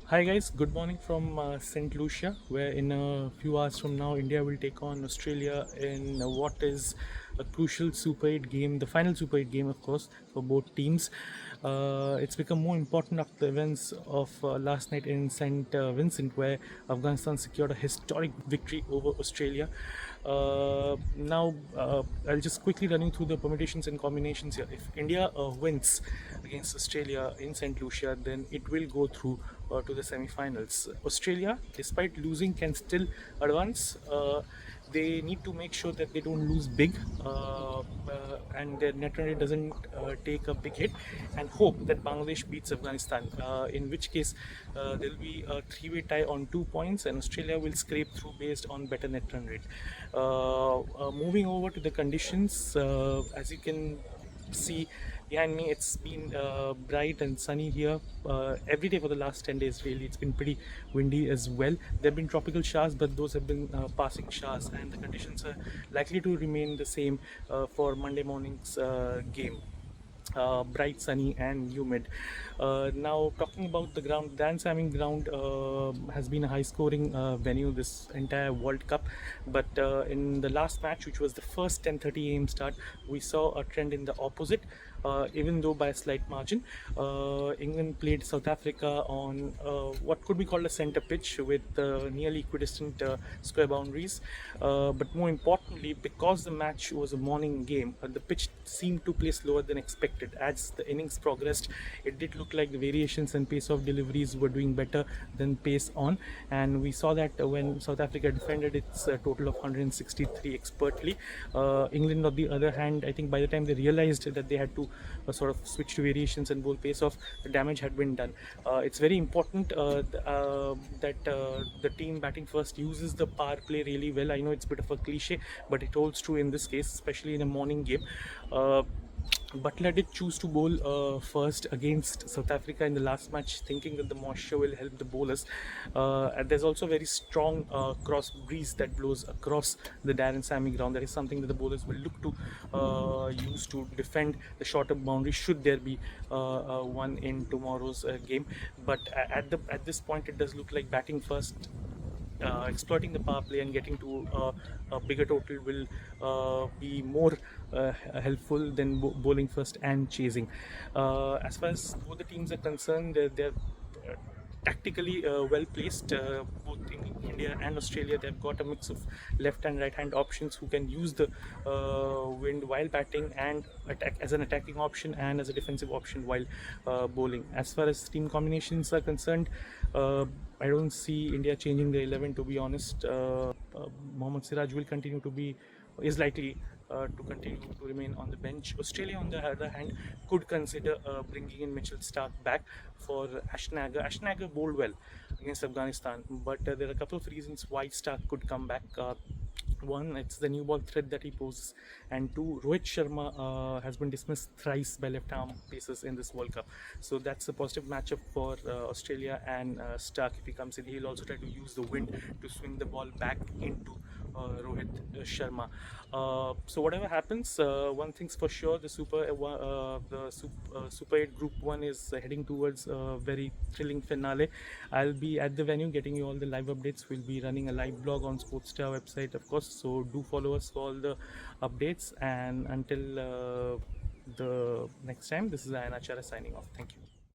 Hi guys, good morning from St. Lucia, where in a few hours from now India will take on Australia in what is a crucial Super 8 game, the final Super 8 game of course for both teams. It's become more important after the events of last night in St. Vincent, where Afghanistan secured a historic victory over Australia. Now, I'll just quickly running through the permutations and combinations here. If India wins against Australia in St. Lucia, then it will go through to the semi-finals. Australia, despite losing, can still advance. They need to make sure that they don't lose big and their net run rate doesn't take a big hit, and hope that Bangladesh beats Afghanistan, in which case there will be a three-way tie on 2 points and Australia will scrape through based on better net run rate. Moving over to the conditions, as you can see behind me, it's been bright and sunny here every day for the last 10 days. Really, it's been pretty windy as well. There have been tropical showers, but those have been passing showers, and the conditions are likely to remain the same for Monday morning's game. Bright, sunny, and humid. Now, talking about the ground, the Ayan Acharya ground has been a high-scoring venue this entire World Cup. But in the last match, which was the first 10:30 a.m. start, we saw a trend in the opposite. Even though by a slight margin, England played South Africa on what could be called a center pitch with nearly equidistant square boundaries. But more importantly, because the match was a morning game, the pitch seemed to play slower than expected. As the innings progressed, it did look like the variations and pace of deliveries were doing better than pace on, and we saw that when South Africa defended its total of 163 expertly. England, on the other hand, I think by the time they realized that they had to sort of switch to variations and bowl pace off, the damage had been done. It's very important that the team batting first uses the power play really well. I know it's a bit of a cliche, but it holds true in this case, especially in a morning game. Butler did choose to bowl first against South Africa in the last match, thinking that the moisture will help the bowlers. And there's also a very strong cross breeze that blows across the Darren Sammy ground. That is something that the bowlers will look to use to defend the shorter boundary should there be one in tomorrow's game. But at this point, it does look like batting first, exploiting the power play and getting to a bigger total will be more helpful than bowling first and chasing. As far as both the teams are concerned, they're tactically well placed. Both in India and Australia, they've got a mix of left and right hand options who can use the wind while batting and attack as an attacking option and as a defensive option while bowling. As far as team combinations are concerned, I don't see India changing the 11, to be honest. Mohammad Siraj will continue to be, is likely to continue to remain on the bench. Australia, on the other hand, could consider bringing in Mitchell Stark back for Ashnagar. Ashnagar bowled well against Afghanistan, but there are a couple of reasons why Stark could come back. One, it's the new ball threat that he poses, and two, Rohit Sharma has been dismissed thrice by left arm pacers in this World Cup, so that's a positive matchup for Australia. And Stark, if he comes in, he'll also try to use the wind to swing the ball back into Rohit Sharma. So whatever happens, one thing's for sure: the Super 8 Group 1 is heading towards a very thrilling finale. I'll be at the venue getting you all the live updates. We'll be running a live blog on Sportstar website, of course. So do follow us for all the updates. And until the next time, this is Ayan Acharya signing off. Thank you.